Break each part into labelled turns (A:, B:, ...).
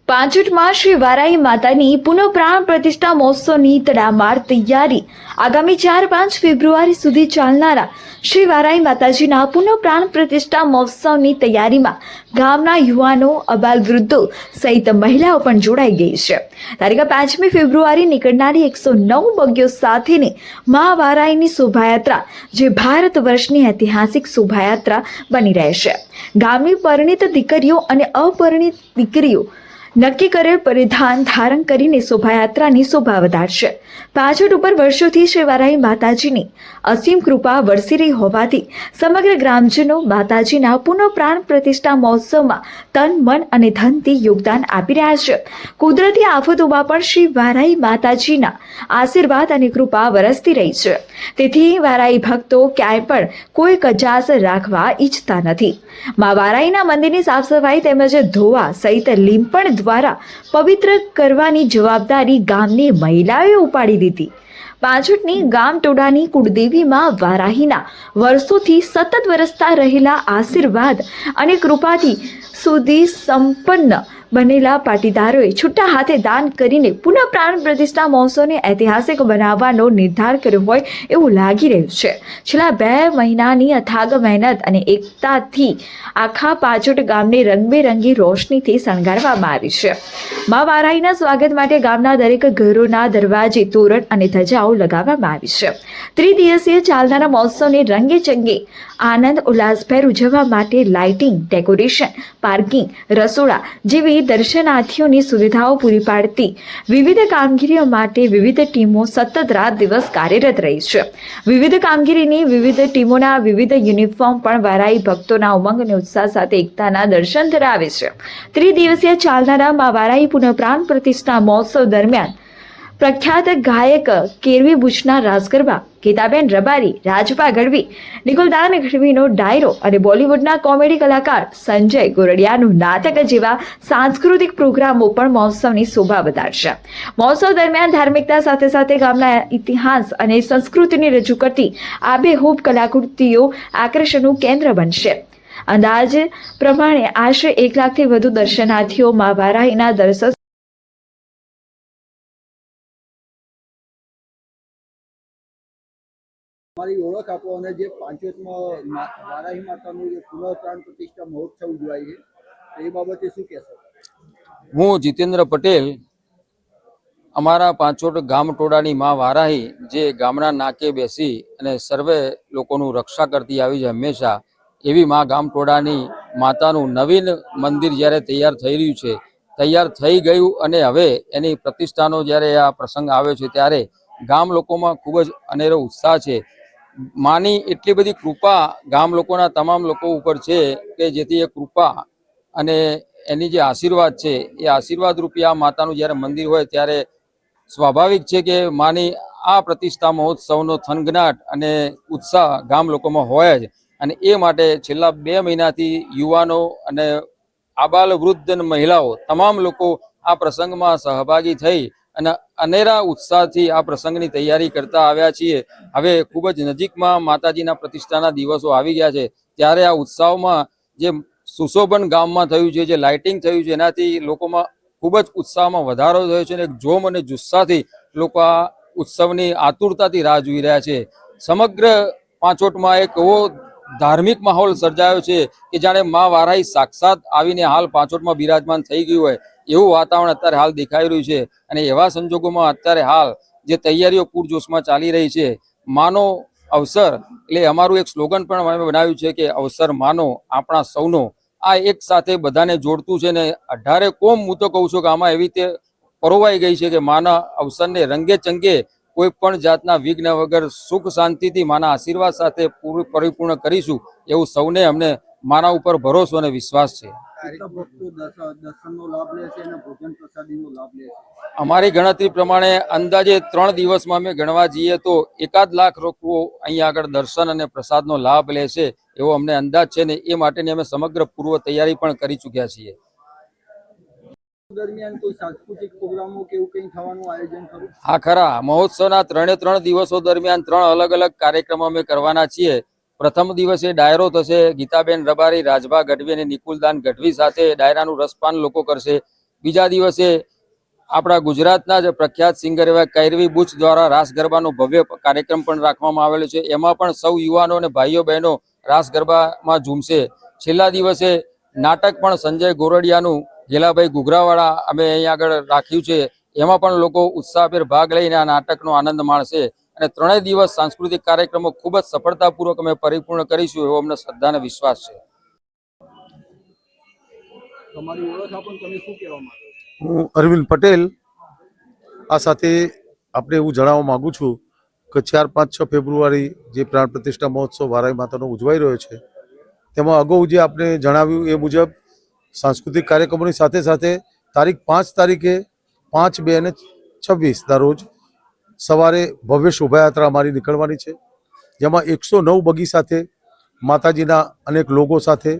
A: પાંચોટમાં શ્રી વારાહી માતાની પુનઃ પ્રાણ પ્રતિષ્ઠા મહોત્સવની તડામાર તૈયારી આગામી 4-5 ફેબ્રુઆરી સુધી ચાલનારા શ્રી વારાહી માતાજીના પુનઃ પ્રાણ પ્રતિષ્ઠા મહોત્સવની તૈયારીમાં ગામના યુવાનો, અબાલવૃદ્ધો સહિત મહિલાઓ પણ જોડાઈ ગઈ છે। તારીખ 5મી ફેબ્રુઆરી નીકળનારી 109 બગ્યો સાથેની મા વારાહીની શોભાયાત્રા જે ભારત વર્ષની ઐતિહાસિક શોભાયાત્રા બની રહેશે। ગામની પરિણીત દીકરીઓ અને અપરિણીત દીકરીઓ નક્કી કરેલ પરિધાન ધારણ કરીને શોભાયાત્રાની શોભા વધારશે। પાંચોટ ઉપર વર્ષોથી શ્રી વારાહી માતાજીની અસીમ કૃપા વરસી રહી હોવાથી સમગ્ર ગ્રામજનો માતાજીના પુનઃ પ્રાણ પ્રતિષ્ઠા મહોત્સવમાં તન, મન અને ધનથી યોગદાન આપી રહ્યા છે। કુદરતી આફતોમાં પણ શ્રી વારાહી માતાજીના આશીર્વાદ અને કૃપા વરસતી રહી છે। તેથી વારાહી ભક્તો ક્યાંય પણ કોઈ કચાશ રાખવા ઈચ્છતા નથી। મા વારાહીના મંદિરની સાફ સફાઈ તેમજ ધોવા સહિત લીંપણ દ્વારા પવિત્ર કરવાની જવાબદારી ગામની મહિલાઓએ ઉપાડી લીધી। પાંચોટની ગામ ટોળાની કુળદેવી માં વારાહીના વર્ષોથી સતત વરસતા રહેલા આશીર્વાદ અને કૃપાથી સુધી સંપન્ન બનેલા પાટીદારોએ છૂટા હાથે દાન કરીને પુનઃ પ્રાણ પ્રતિષ્ઠા મહોત્સવને ઐતિહાસિક બનાવવાનો નિર્ધાર કર્યો હોય એવું લાગી રહ્યું છે। છેલ્લા 2 મહિનાની અથાગ મહેનત અને એકતાથી આખા પાંચોટ ગામને રંગબેરંગી રોશનીથી શણગારવામાં આવી છે। મા વારાહીના સ્વાગત માટે ગામના દરેક ઘરોના દરવાજે તોરણ અને ધજાઓ લગાવવામાં આવી છે। ત્રિદિવસીય ચાલનારા મહોત્સવને રંગે ચંગે આનંદ ઉલ્લાસભેર ઉજવવા માટે લાઇટિંગ, ડેકોરેશન, પાર્કિંગ, રસોડા જેવી દર્શનાર્થીઓની સુવિધાઓ પૂરી પાડતી વિવિધ કામગીરીઓ માટે વિવિધ ટીમો સતત રાત દિવસ કાર્યરત રહી છે। વિવિધ કામગીરીની વિવિધ ટીમોના વિવિધ યુનિફોર્મ પણ વારાહી ભક્તોના ઉમંગ અને ઉત્સાહ સાથે એકતાના દર્શન ધરાવે છે। ત્રિદિવસીય ચાલનારા મા વારાહી પુનઃ પ્રાણ પ્રતિષ્ઠા મહોત્સવ દરમિયાન પ્રખ્યાત ગાયક કેરવી બુચના રાસ ગરબા, ગીતાબેન રબારી, રાજભા ગઢવી, નિકુલદાન ગઢવીનો ડાયરો અને બોલિવૂડના કોમેડી કલાકાર સંજય ગોરડિયાનું નાટક જેવા સાંસ્કૃતિક પ્રોગ્રામો પણ મહોત્સવની શોભા વધારશે। મહોત્સવ દરમિયાન ધાર્મિકતા સાથે સાથે ગામના ઇતિહાસ અને સંસ્કૃતિને રજૂ કરતી આબેહૂબ કલાકૃતિઓ આકર્ષણનું કેન્દ્ર બનશે। અંદાજ પ્રમાણે આશરે 1 લાખથી વધુ દર્શનાર્થીઓ મા વારાહીના દર્શન
B: हमारी ओळख आपो અને જે પાંચોટમાં વારાહી માતાનું જે પુનઃ પ્રાણ પ્રતિષ્ઠા મહોત્સવ ઉજવાય છે એ બાબતે શું કહેશો?
C: હું જીતેન્દ્ર પટેલ અમારા પાંચોટ ગામ ટોળાની મા વારાહી જે ગામના નાકે બેસી અને સર્વે લોકોનું રક્ષા કરતી આવી છે હંમેશા, એવી મા ગામ ટોળાની માતાનું નવીન મંદિર જ્યારે તૈયાર થઈ રહ્યું છે, તૈયાર થઈ ગયું અને હવે એની પ્રતિષ્ઠાનો જ્યારે આ પ્રસંગ આવ્યો છે ત્યારે ગામ લોકોમાં ખૂબ જ અનેરો ઉત્સાહ છે। માની એટલી બધી કૃપા ગામ લોકોના તમામ લોકો ઉપર છે કે જેથી એ કૃપા અને એની જે આશીર્વાદ છે એ આશીર્વાદ રૂપી આ માતાનું જ્યારે મંદિર હોય ત્યારે સ્વાભાવિક છે કે માની આ પ્રતિષ્ઠા મહોત્સવનો થનગનાટ અને ઉત્સાહ ગામ લોકોમાં હોય જ। અને એ માટે છેલ્લા 2 મહિનાથી યુવાનો અને આબાલ વૃદ્ધ અને મહિલાઓ તમામ લોકો આ પ્રસંગમાં સહભાગી થઈ અને અનેરા ઉત્સાહથી આ પ્રસંગની તૈયારી કરતા આવ્યા છીએ। હવે ખૂબ જ નજીકમાં માતાજીના પ્રતિષ્ઠાના દિવસો આવી ગયા છે ત્યારે આ ઉત્સવમાં જે સુશોભન ગામમાં થયું છે, જે લાઇટિંગ થયું છે, એનાથી લોકોમાં ખૂબ જ ઉત્સાહમાં વધારો થયો છે અને જોમ અને જુસ્સાથી લોકો આ ઉત્સવની આતુરતાથી રાહ જોઈ રહ્યા છે। સમગ્ર પાંચોટમાં એક એવો ધાર્મિક માહોલ સર્જાયો છે કે જાણે મા વારાહી સાક્ષાત આવીને હાલ પાંચોટમાં બિરાજમાન થઈ ગયું હોય એવું વાતાવરણ અત્યારે હાલ દેખાઈ રહ્યું છે। અને એવા સંજોગોમાં અત્યારે હાલ જે તૈયારીઓ પૂરજોશમાં ચાલી રહી છે, માનો અવસર એટલે અમારું એક સ્લોગન પણ અમે બનાવ્યું છે કે અવસર માનો આપણા સૌનો। આ એક સાથે બધાને જોડતું છે ને 18 કોમ હું તો કહું છું કે આમાં એવી રીતે પરોવાઈ ગઈ છે કે માના અવસરને રંગે ચંગે કોઈ પણ જાતના વિઘ્ન વગર સુખ શાંતિથી માના આશીર્વાદ સાથે પરિપૂર્ણ કરીશું એવું સૌને અમને માના ઉપર ભરોસો અને વિશ્વાસ છે।
B: દર્શનનો લાભ લે છે અને ભોજન પ્રસાદીનો લાભ લે છે।
C: અમારી ગણતરી પ્રમાણે અંદાજે 3 દિવસમાં અમે ગણવા જઈએ તો 1 લાખ લોકો અહીંયા આગળ દર્શન અને પ્રસાદનો લાભ લે છે એવો અમને અંદાજ છે ને એ માટેની અમે સમગ્ર પૂર્વ તૈયારી પણ કરી ચૂક્યા છીએ।
B: દરમિયાન કોઈ સાંસ્કૃતિક પ્રોગ્રામો કે એવું કંઈ થવાનું આયોજન કરું?
C: હા ખરા, મહોત્સવના 3 દિવસો દરમિયાન 3 અલગ અલગ કાર્યક્રમો અમે કરવાના છીએ। પ્રથમ દિવસે ડાયરો થશે, ગીતાબેન રબારી, રાજભા ગઢવી અને નિકુલદાન ગઢવી સાથે ડાયરાનું રસપાન લોકો કરશે। બીજા દિવસે આપણા ગુજરાતના જ પ્રખ્યાત સિંગર એવા કૈરવી બુચ દ્વારા રાસ ગરબાનો ભવ્ય કાર્યક્રમ પણ રાખવામાં આવેલો છે. એમાં પણ સૌ યુવાનો અને ભાઈઓ બહેનો રાસ ગરબામાં ઝૂમશે. છેલ્લા દિવસે નાટક પણ સંજય ગોરડિયાનું ઘેલાભાઈ ઘુઘરાવાળા અમે અહીંયા આગળ રાખ્યું છે. એમાં પણ લોકો ઉત્સાહભેર ભાગ લઈને આ નાટકનો આનંદ માણશે અને 3 દિવસ સાંસ્કૃતિક કાર્યક્રમો ખૂબ જ સફળતાપૂર્વક અમે પરિપૂર્ણ કરીશું એવો અમને શ્રદ્ધા અને વિશ્વાસ છે.
B: તમારી ઓળખ આપો ને તમે શું કહેવા માંગો છો?
D: હું અરવિંદ પટેલ. આ સાથે આપણે એવું જણાવવા માગું છું કે 4, 5, 6 ફેબ્રુઆરી જે પ્રાણ પ્રતિષ્ઠા મહોત્સવ વારાહી માતાનો ઉજવાઈ રહ્યો છે, તેમાં અગાઉ જે આપણે જણાવ્યું એ મુજબ સાંસ્કૃતિક કાર્યક્રમોની સાથે સાથે તારીખ 5 તારીખે 5/2/26ના રોજ સવારે ભવ્ય શોભાયાત્રા અમારી નીકળવાની છે, જેમાં 109 બગી સાથે માતાજીના અનેક લોગો સાથે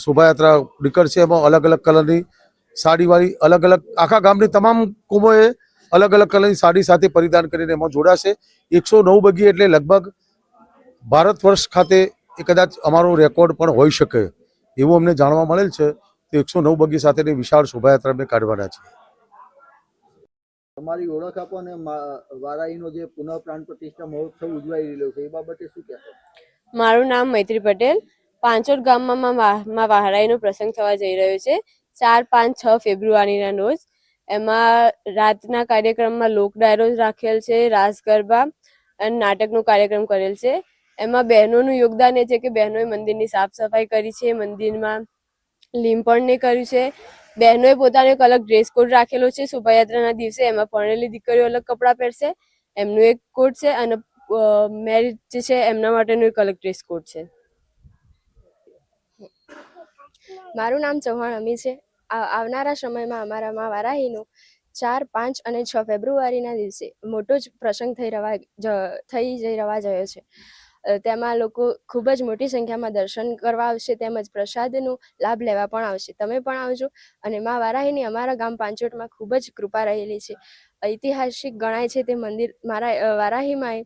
D: શોભાયાત્રા નીકળશે. એમાં અલગ અલગ કલરની સાડીવાળી અલગ અલગ આખા ગામની તમામ કોમોએ અલગ અલગ કલરની સાડી સાથે પરિધાન કરીને એમાં જોડાશે. 109 બગી એટલે લગભગ ભારત વર્ષ ખાતે એ કદાચ અમારો રેકોર્ડ પણ હોઈ શકે એવું અમને જાણવા મળેલ છે. તો 109 બગી સાથેની વિશાળ શોભાયાત્રા અમે કાઢવાના છીએ.
B: તમારી ઓળખ આપો અને વારાહીનો જે પુનઃ પ્રાણ પ્રતિષ્ઠા મહોત્સવ ઉજવાઈ રહ્યો છે એ બાબતે શું કહેશો?
E: મારું નામ મૈત્રી પટેલ. પાંચોટ ગામમાં માં વારાહીનો પ્રસંગ થવા જઈ રહ્યો છે 4, 5, 6 ફેબ્રુઆરીના રોજ. એમાં રાતના કાર્યક્રમમાં લોક ડાયરો રાખેલ છે, રાસ ગરબા અને નાટકનો કાર્યક્રમ કરેલ છે. એમાં બહેનોનું યોગદાન એ છે કે બહેનોએ મંદિરની સાફ સફાઈ કરી છે, મંદિરમાં લીંપણને કર્યું છે. બહેનોએ પોતાનો એક અલગ ડ્રેસ કોડ રાખેલો છે શોભાયાત્રાના દિવસે. એમાં પરણેલી દીકરીઓ અલગ કપડાં પહેરશે, એમનું એક કોડ છે, અને મેરિડ જે છે એમના માટેનું એક અલગ ડ્રેસ કોડ છે.
F: મારું નામ ચૌહાણ અમી છે. આવનારા સમયમાં અમારા માં વારાહીનો 4, 5 અને 6 ફેબ્રુઆરીના દિવસે મોટો જ પ્રસંગ થઈ જઈ રહેવા ગયો છે. તેમાં લોકો ખૂબ જ મોટી સંખ્યામાં દર્શન કરવા આવશે, તેમજ પ્રસાદનો લાભ લેવા પણ આવશે. તમે પણ આવજો. અને માં વારાહીની અમારા ગામ પાંચોટમાં ખૂબ જ કૃપા રહેલી છે. ઐતિહાસિક ગણાય છે તે મંદિર. મારા વારાહીમાં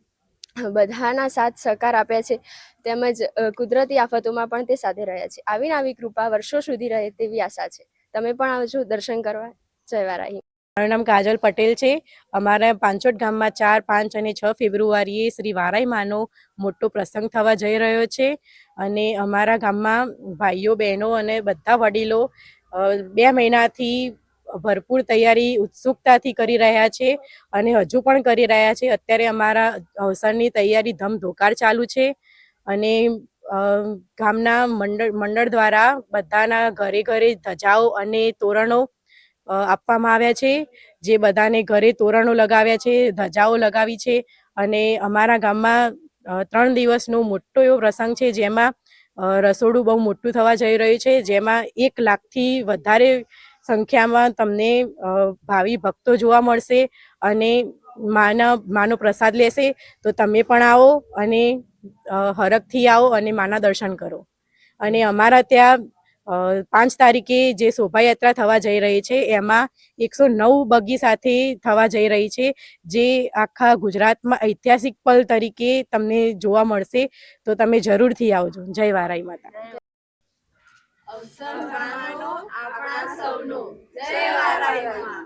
F: બધાના સાથ સહકાર આપ્યા છે, તેમજ કુદરતી આફતોમાં પણ તે સાથે રહ્યા છે. આવીને આવી કૃપા વર્ષો સુધી રહે તેવી આશા છે. તમે પણ આવજો દર્શન કરવા. જય વારાહી.
G: મારું નામ કાજલ પટેલ છે. અમારા પાંચોટ ગામમાં 4, 5 અને 6 ફેબ્રુઆરીએ શ્રી વારાહી માનો મોટો પ્રસંગ થવા જઈ રહ્યો છે. અને અમારા ગામમાં ભાઈઓ બહેનો અને બધા વડીલો 2 મહિનાથી ભરપૂર તૈયારી ઉત્સુકતાથી કરી રહ્યા છે અને હજુ પણ કરી રહ્યા છે. અત્યારે અમારા અવસરની તૈયારી ધમધોકાર ચાલુ છે. અને ગામના મંડળ દ્વારા બધાના ઘરે ઘરે ધજાઓ અને તોરણો આપવામાં આવ્યા છે. જે બધાને ઘરે તોરણો લગાવ્યા છે, ધજાઓ લગાવી છે. અને અમારા ગામમાં 3 દિવસનો મોટો એવો પ્રસંગ છે, જેમાં રસોડું બહુ મોટું થવા જઈ રહ્યું છે, જેમાં 1 લાખથી વધારે સંખ્યામાં તમને ભાવિ ભક્તો જોવા મળશે અને માનો પ્રસાદ લેશે. તો તમે પણ આવો અને હરખથી આવો અને માના દર્શન કરો. અને અમારા ત્યાં 5 તારીખે જે શોભાયાત્રા થવા જઈ રહી છે એમાં 109 બગી સાથે થવા જઈ રહી છે, જે આખા ગુજરાતમાં ઐતિહાસિક પલ તરીકે તમને જોવા મળશે. તો તમે જરૂરથી આવજો. જય વારાહી માતા.
E: અવસર માણવાનો આપણા સૌનો. જય વારાહી માં.